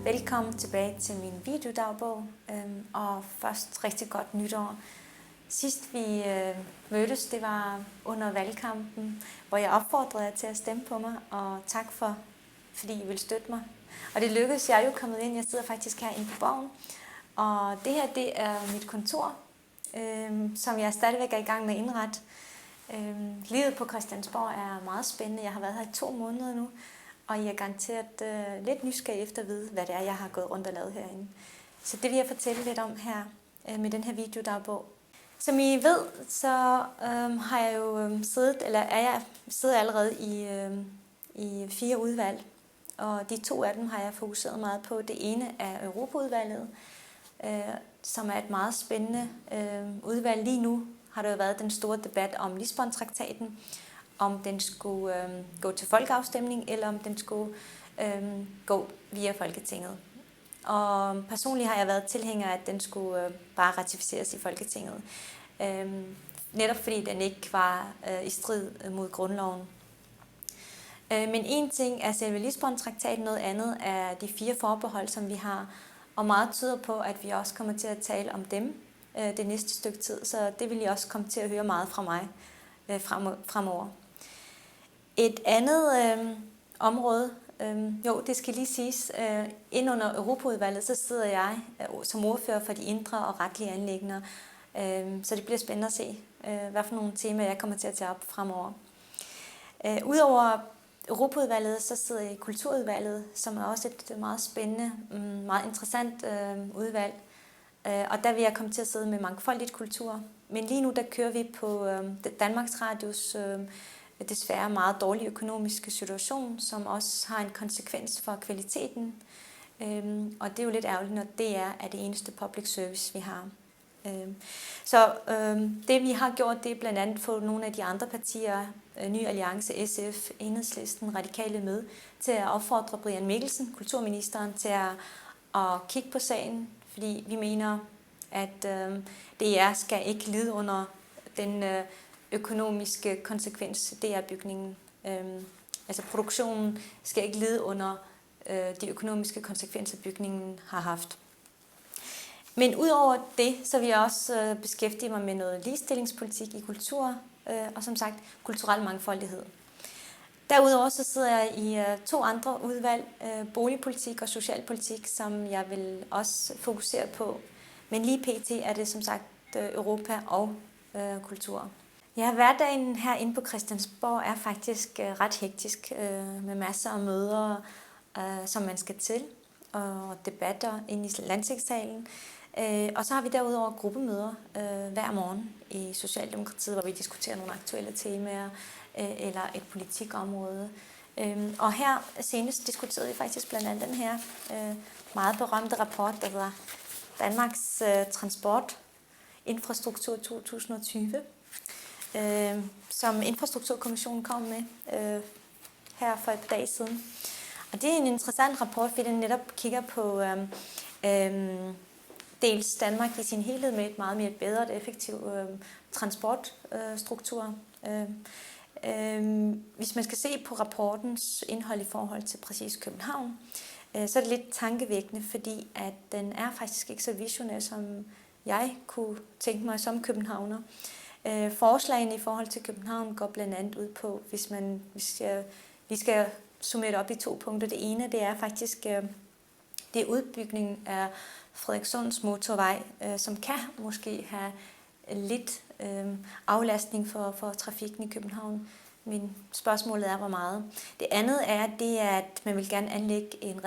Velkommen tilbage til min videodagbog, og først rigtig godt nytår. Sidst vi mødtes, det var under valgkampen, hvor jeg opfordrede jer til at stemme på mig, og tak fordi I vil støtte mig. Og det lykkedes, jeg er jo kommet ind, jeg sidder faktisk herinde på Borgen, og det her det er mit kontor, som jeg stadigvæk er i gang med at indrette. Livet på Christiansborg er meget spændende, jeg har været her i 2 måneder nu, og I er garanteret lidt nysgerrige efter at vide, hvad det er, jeg har gået rundt og lavet herinde. Så det vil jeg fortælle lidt om her med den her videodagbog. Som I ved, så har jeg jo siddet allerede i 4 udvalg, og de 2 af dem har jeg fokuseret meget på. Det ene er Europaudvalget, som er et meget spændende udvalg. Lige nu har der jo været den store debat om Lisbon-traktaten, om den skulle gå til folkeafstemning, eller om den skulle gå via Folketinget. Og personligt har jeg været tilhænger af, at den skulle bare ratificeres i Folketinget. Netop fordi den ikke var i strid mod grundloven. Men en ting er selve Lisbon-traktaten, noget andet er de 4 forbehold, som vi har. Og meget tyder på, at vi også kommer til at tale om dem det næste stykke tid. Så det vil I også komme til at høre meget fra mig fremover. Et andet område, det skal lige siges, ind under Europaudvalget, så sidder jeg som ordfører for de indre og retlige anliggender, så det bliver spændende at se, hvad for nogle temaer jeg kommer til at tage op fremover. Udover Europaudvalget, så sidder jeg i Kulturudvalget, som er også et meget spændende, meget interessant udvalg, og der vil jeg komme til at sidde med mangfoldigt kultur. Men lige nu, der kører vi på Danmarks Radios desværre meget dårlige økonomiske situation, som også har en konsekvens for kvaliteten. Og det er jo lidt ærgerligt, når DR er det eneste public service, vi har. Så det vi har gjort, det er blandt andet få nogle af de andre partier, Ny Alliance, SF, Enhedslisten, Radikale med, til at opfordre Brian Mikkelsen, kulturministeren, til at kigge på sagen, fordi vi mener, at DR skal ikke lide under den økonomiske konsekvens, DR-bygningen. Altså produktionen skal ikke lide under de økonomiske konsekvenser, bygningen har haft. Men udover det, så vil jeg også beskæftige mig med noget ligestillingspolitik i kultur, og som sagt kulturel mangfoldighed. Derudover så sidder jeg i 2 andre udvalg, boligpolitik og socialpolitik, som jeg vil også fokusere på. Men lige pt. Er det som sagt Europa og kultur. Ja, hverdagen herinde på Christiansborg er faktisk ret hektisk, med masser af møder, som man skal til, og debatter inde i Landstingssalen. Og så har vi derudover gruppemøder hver morgen i Socialdemokratiet, hvor vi diskuterer nogle aktuelle temaer eller et politikområde. Og her senest diskuterede vi faktisk blandt andet den her meget berømte rapport, der hedder Danmarks Transportinfrastruktur 2020, som Infrastrukturkommissionen kom med her for et par dage siden. Og det er en interessant rapport, fordi den netop kigger på dels Danmark i sin helhed med et meget mere bedre og effektiv transportstruktur. Hvis man skal se på rapportens indhold i forhold til præcis København, så er det lidt tankevækkende, fordi at den er faktisk ikke så visionær, som jeg kunne tænke mig som københavner. Forslagene i forhold til København går blandt andet ud på, hvis vi skal summere det op i 2 punkter. Det ene, det er faktisk det er udbygningen af Frederikssunds motorvej, som kan måske have lidt aflastning for trafikken i København. Men spørgsmålet er, hvor meget. Det andet er, at man vil gerne anlægge en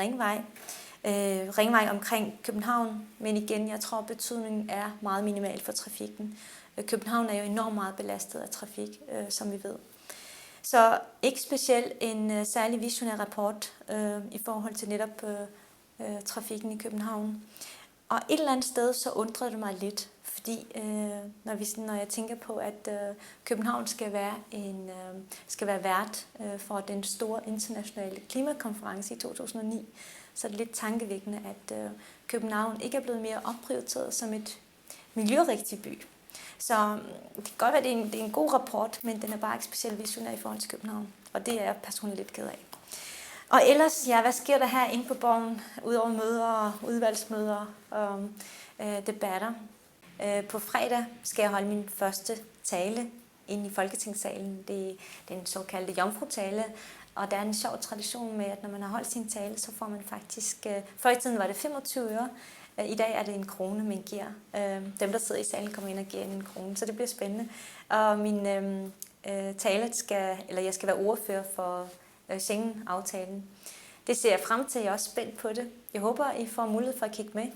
ringvej omkring København, men igen, jeg tror, betydningen er meget minimal for trafikken. København er jo enormt meget belastet af trafik, som vi ved. Så ikke specielt en særlig visionær rapport i forhold til netop trafikken i København. Og et eller andet sted, så undrede det mig lidt, fordi når jeg tænker på, at København skal være vært for den store internationale klimakonference i 2009, så er det lidt tankevækkende, at København ikke er blevet mere opprioriteret som et miljørigtig by. Så det kan godt være, at det er en god rapport, men den er bare ikke specielt visionær i forhold til København, og det er jeg personligt lidt ked af. Og ellers, ja, hvad sker der her inde på Borgen, udover møder og udvalgsmøder og debatter? På fredag skal jeg holde min første tale inde i Folketingssalen. Det er den såkaldte jomfrutale, og der er en sjov tradition med, at når man har holdt sin tale, så får man faktisk... Før i tiden var det 25 øre, i dag er det 1 krone, man giver. Dem, der sidder i salen, kommer ind og giver 1 krone, så det bliver spændende. Og min tale jeg skal være ordfører for Schengen-aftalen. Det ser jeg frem til, jeg er også spændt på det. Jeg håber, I får mulighed for at kigge med.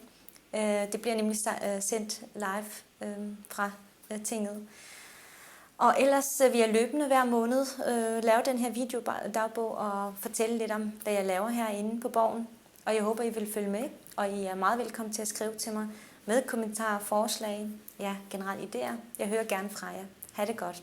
Det bliver nemlig sendt live fra tinget. Og ellers vil jeg løbende hver måned lave den her videodagbog og fortælle lidt om, hvad jeg laver herinde på Borgen. Og jeg håber, I vil følge med, og I er meget velkommen til at skrive til mig med kommentarer, forslag, ja, generelt idéer. Jeg hører gerne fra jer. Ha' det godt.